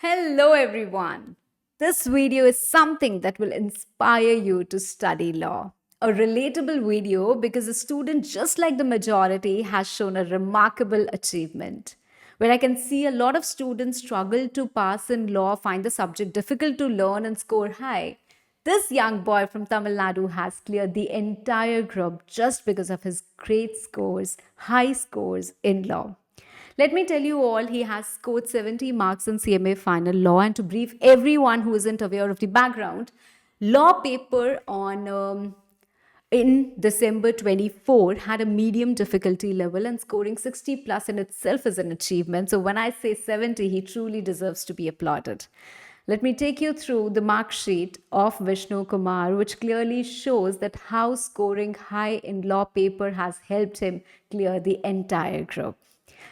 Hello, everyone. This video is something that will inspire you to study law. A relatable video because a student, just like the majority, has shown a remarkable achievement. Where I can see a lot of students struggle to pass in law, find the subject difficult to learn, and score high. This young boy from Tamil Nadu has cleared the entire group just because of his great scores, high scores in law. Let me tell you all, he has scored 70 marks in CMA final law. And to brief everyone who isn't aware of the background, law paper on in December 24 had a medium difficulty level, and scoring 60 plus in itself is an achievement. So when I say 70, he truly deserves to be applauded. Let me take you through the mark sheet of Vishnu Kumar, which clearly shows that how scoring high in law paper has helped him clear the entire group.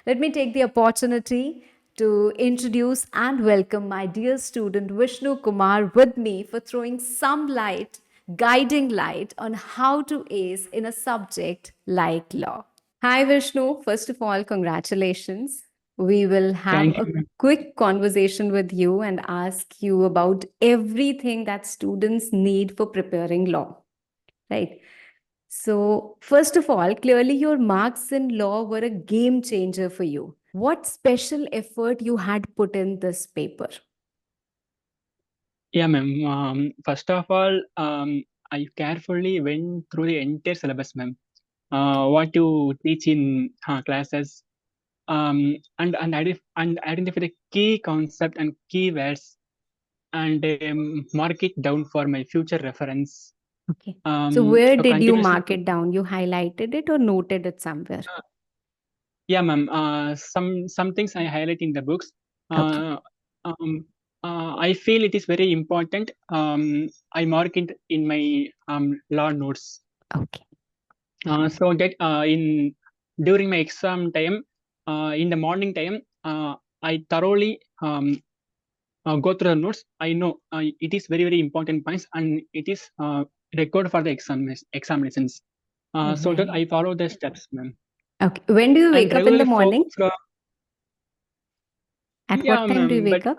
Let me take the opportunity to introduce and welcome my dear student Vishnu Kumar with me for throwing some light, guiding light on how to ace in a subject like law. Hi, Vishnu. First of all, congratulations. We will have Thank a you. quick conversation with you and ask you about everything that students need for preparing law, right? So, first of all, clearly your marks in law were a game changer for you. What special effort you had put in this paper? Yeah, ma'am. First of all, I carefully went through the entire syllabus, ma'am. What you teach in classes, and identify the key concept and keywords, and mark it down for my future reference. Okay. So, where So did you continuously, mark it down? You highlighted it or noted it somewhere? yeah, ma'am. Some things I highlight in the books. Okay. Uh, um, I feel it is very important. I mark it in my law notes. Okay. So that in during my exam time, in the morning time, I thoroughly go through the notes. I know it is very important points, and it is record for the examinations. So that I Right. follow the steps, ma'am, Okay. When do you and wake up in the regularly morning? focus from. At Yeah, what time do you ma'am, but wake up?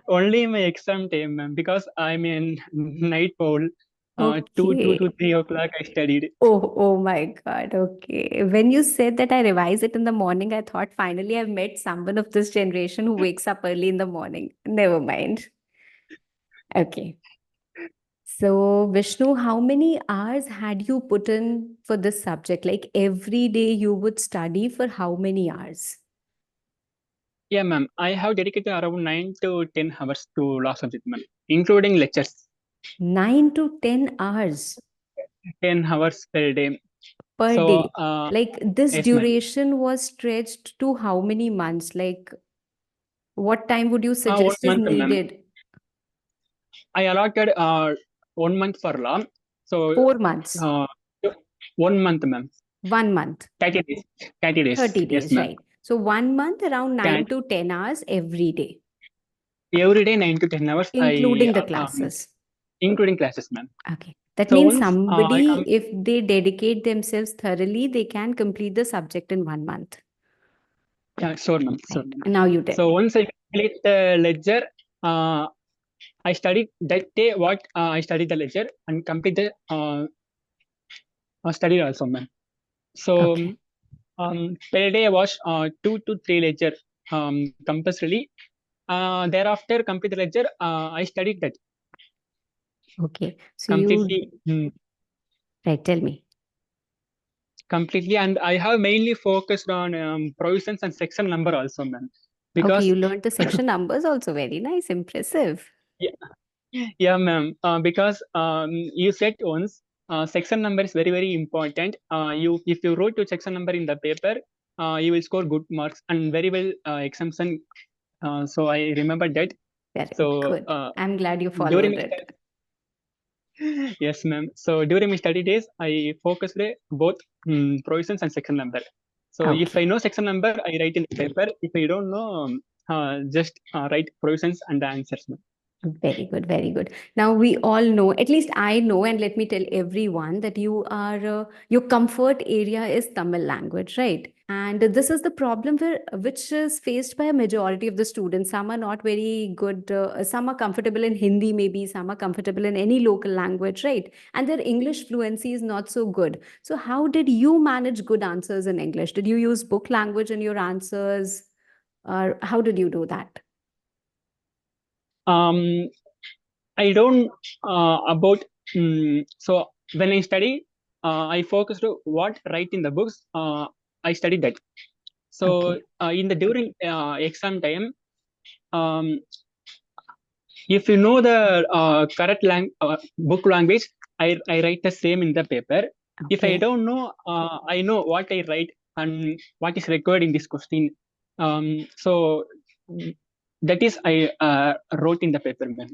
only my exam time, ma'am, because I'm in night owl. Two to Okay. 3 o'clock I studied. Oh my God. Okay. When you said that I revise it in the morning, I thought finally I've met someone of this generation who wakes up early in the morning. Never mind. Okay. So, Vishnu, how many hours had you put in for this subject? Like every day you would study for how many hours? Yeah, ma'am. I have dedicated around 9 to 10 hours to law subject, ma'am, including lectures. 9 to 10 hours 10 hours per day. per So, day. Like this yes, ma'am. duration was stretched to how many months? Like what time would you One suggest is month, ma'am. needed? I allotted 1 month for law. So, 4 months, uh, 1 month, ma'am. 1 month, 30 days. 30 days. 30 Yes, days, ma'am. right? So 1 month, around Can 9 to 10 hours every day, every day 9 to 10 hours. including the classes. Including classes, ma'am. Okay. That So means once I somebody, come, if they dedicate themselves thoroughly, they can complete the subject in 1 month. yeah, sure, ma'am. Sure, Right. ma'am. And now you tell So me. once I complete the ledger, uh, I studied that day what I studied the lecture and complete the study also, man. So Okay. per day I watch 2 to 3 lecture compulsorily. Thereafter complete the lecture. I studied that Okay. So you, completely, right, tell me. completely, and I have mainly focused on provisions and section number also, man, Okay. because You learned the section numbers also. Very nice. Impressive. yeah, ma'am. Because you said once, section number is very important. You if you wrote your section number in the paper, you will score good marks and very well exemption. So I remember that. Very So good. I'm glad you during followed my it. yes, ma'am. So during my study days, I focused both provisions and section number. So if I Okay. know section number, I write in the paper. If I don't know, just write provisions and the answers, ma'am. Very good, very good. Now we all know, at least I know, and let me tell everyone that your comfort area is Tamil language, right? And this is the problem which is faced by a majority of the students. Some are not very good, some are comfortable in Hindi, maybe some are comfortable in any local language, right? And their English fluency is not so good. So, how did you manage good answers in English? Did you use book language in your answers, or how did you do that? Um, I don't about so when I study, I focused on what write in the books. I studied that. So Okay. in the during exam time, um, if you know the correct book language, I write the same in the paper. If I Okay. don't know, I know what I write and what is required in this question. So mm, that is I wrote in the paper, ma'am.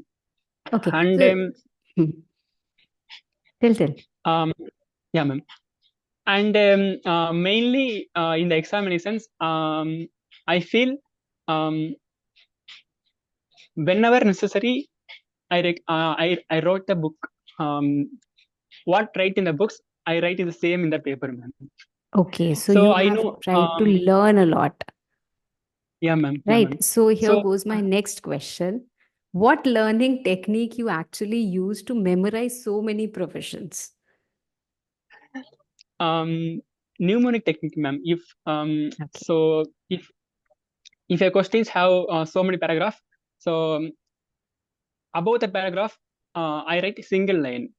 Okay. And So, hmm, tell. um, yeah, ma'am. And mainly in the examinations, I feel um, whenever necessary, I wrote the book. Um, what write in the books, I write is the same in the paper, ma'am. Okay. So So you I have know, tried to learn a lot, yeah, ma'am, yeah, right? ma'am. So here So goes my next question. What learning technique you actually use to memorize so many professions? um, mnemonic technique, ma'am. Okay. So if your questions have so many paragraph, so above the paragraph, I write a single line.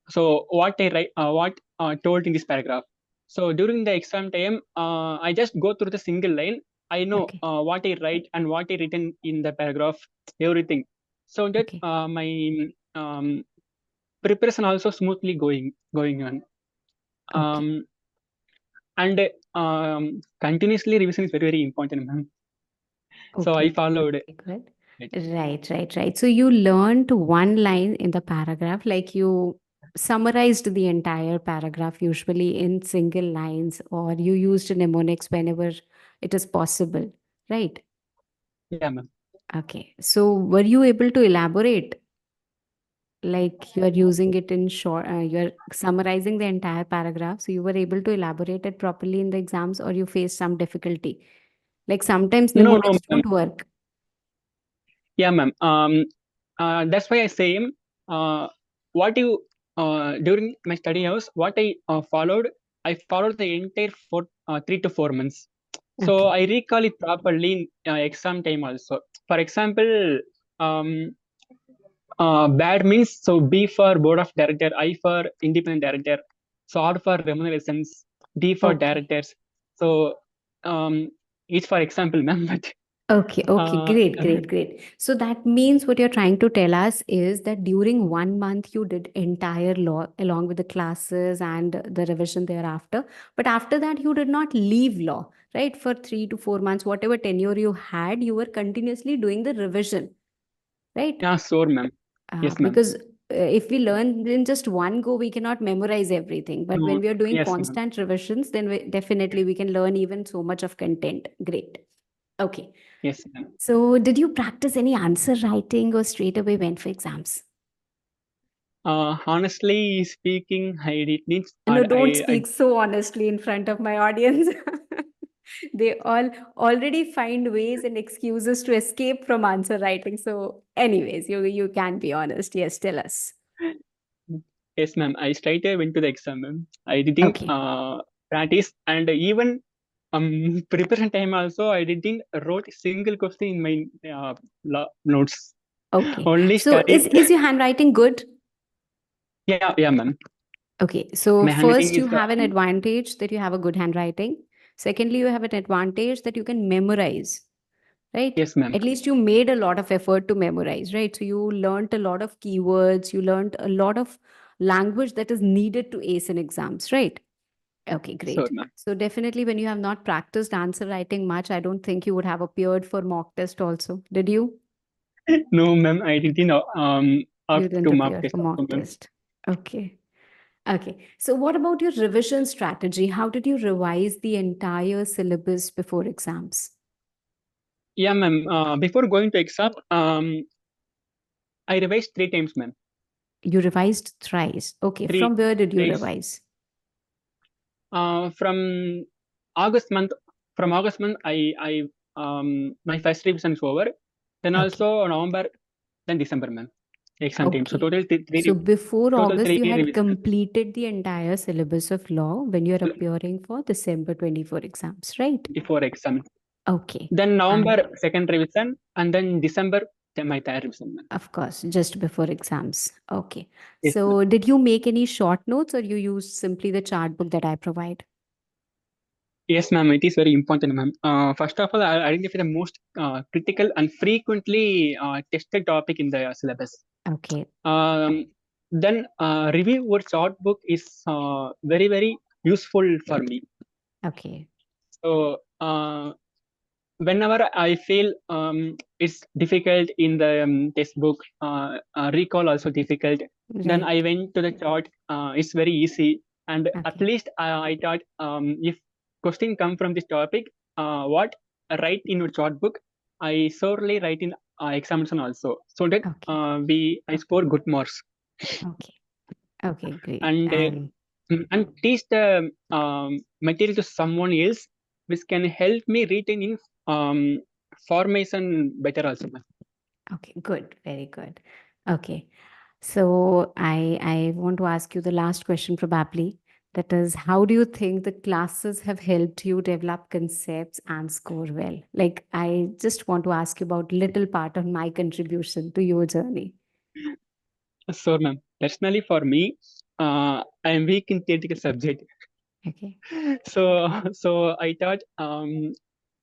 So what I write, what told in this paragraph. So during the exam time, I just go through the single line. I know Okay. what I write and what I written in the paragraph, everything. So that Okay. my preparation also smoothly going on. Okay. Um, and continuously revision is very very important, ma'am. So I Okay. followed Very good. it. Right. So you learned one line in the paragraph, like you summarized the entire paragraph usually in single lines, or you used mnemonics whenever it is possible, right? Yeah, ma'am. Okay. So were you able to elaborate? Like you're using it in short, you're summarizing the entire paragraph. So you were able to elaborate it properly in the exams, or you faced some difficulty. Like sometimes No, mnemonics ma'am. don't work. Yeah, ma'am. That's why I say, uh, what you during my study hours, what I followed the entire 3 to 4 months. So Okay. I recall it properly in exam time also. For example, um, bad means so B for board of director, I for independent director, so R for remunerations, D for Okay. directors. So it's for example, ma'am. But Okay, uh, great. So that means what you're trying to tell us is that during 1 month you did entire law along with the classes and the revision thereafter. But after that, you did not leave law, right? For 3 to 4 months, whatever tenure you had, you were continuously doing the revision, right? yeah, sure, ma'am. Yes, ma'am. Because if we learn in just one go, we cannot memorize everything. But No, when we are doing yes, ma'am. constant revisions, then definitely we can learn even so much of content. Great. Okay. Yes, ma'am. So, did you practice any answer writing or straight away went for exams? Honestly speaking, I did need. No, don't I speak so honestly in front of my audience. They all already find ways and excuses to escape from answer writing. So, anyways, you can be honest. Yes, tell us. yes, ma'am. I straight away went to the exam, ma'am. I didn't Okay. practice, and even preparation time also, I didn't wrote a single question in my notes. Okay. Only So, studied. is your handwriting good? Yeah, yeah, ma'am. Okay, so My handwriting first you is have an advantage that you have a good handwriting. Secondly, you have an advantage that you can memorize, right? yes, ma'am. At least you made a lot of effort to memorize, right? So you learned a lot of keywords, you learned a lot of language that is needed to ace in exams, right? Okay, Sure, great. ma'am. So definitely when you have not practiced answer writing much, I don't think you would have appeared for mock test also. Did you? No, ma'am. I didn't You up didn't to mark appear for test also, mock ma'am. test. Okay. Okay. So, what about your revision strategy? How did you revise the entire syllabus before exams? Yeah, ma'am. Before going to exam, I revised 3 times, ma'am. You revised thrice. Okay. Three From where did you thrice. revise? From August month. From August month, my first revision is over. Then Okay. also November, then December, ma'am. Exam time. So Okay. total So before total August, three you had revision completed the entire syllabus of law when you're appearing for December 24 exams, right? before exam. Okay. Then And November second revision, and then December then my third revision, ma'am. of course, just before exams. Okay. Yes, ma'am. So did you make any short notes or you use simply the chart book that I provide? Yes, ma'am. It is very important, ma'am. First of all, I identify the most critical and frequently tested topic in the syllabus. Okay. Um, then review or chart book is very useful for me. Okay. So whenever I feel it's difficult in the textbook, recall also difficult, then I Right. went to the chart. It's very easy, and at Okay. least I thought if question come from this topic, what I write in your chart book, I sorely write in examination also, so that Okay. I score good marks. Okay. Okay. Great. And And and teach the material to someone else, which can help me retain in formation better also, ma'am. okay. Good. Very good. Okay. So I want to ask you the last question probably. That is, how do you think the classes have helped you develop concepts and score well? Like, I just want to ask you about little part of my contribution to your journey. So, ma'am, personally for me, I am weak in theoretical subject. Okay. So I thought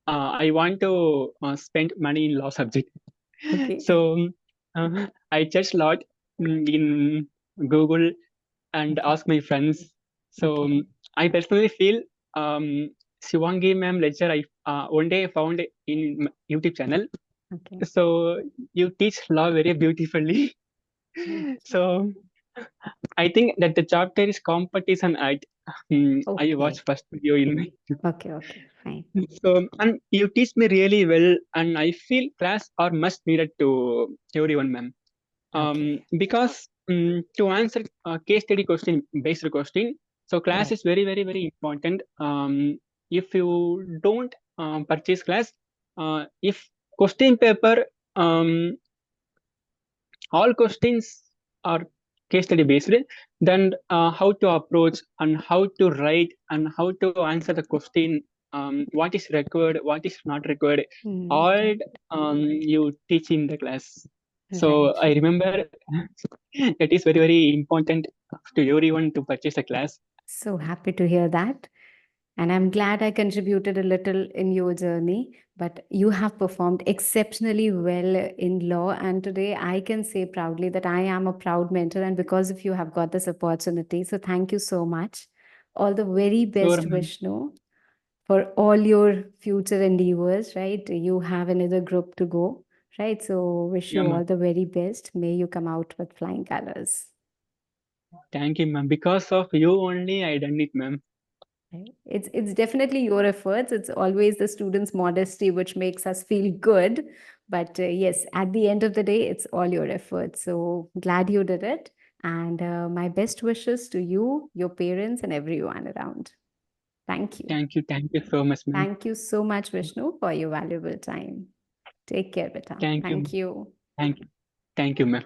I want to spend money in law subject. Okay. So I just lot in Google and Okay. ask my friends. So Okay. I personally feel Shivangi ma'am lecture I one day I found in YouTube channel. Okay. So you teach law very beautifully. Thank you. So I think that the chapter is competition act. I watched Okay. first video in my Okay. Okay. Fine. so and you teach me really well, and I feel class are much needed to everyone, ma'am. Okay. Because to answer a case study question based question, so class Right. is very important. If you don't purchase class, if question paper, um, all questions are case study based, then how to approach and how to write and how to answer the question, what is required, what is not required, all Right. you teach in the class. So Right. I remember that is very important to everyone to purchase a class. So happy to hear that. And I'm glad I contributed a little in your journey, but you have performed exceptionally well in law. And today I can say proudly that I am a proud mentor. And because of you, have got this opportunity. So thank you so much. All the very Sure, best, ma'am. Vishnu, for all your future endeavors, right? You have another group to go, right? So wish Yeah, you all ma'am. the very best. May you come out with flying colors. Thank you, ma'am. Because of you only I done it, ma'am. Right. It's definitely your efforts. It's always the students' modesty which makes us feel good. But yes, at the end of the day, it's all your efforts. So glad you did it. And my best wishes to you, your parents, and everyone around. Thank you. Thank you so much, ma'am. Thank you so much, Vishnu, for your valuable time. Take care, Beta. Thank you, Thank you. thank you, thank you, ma'am.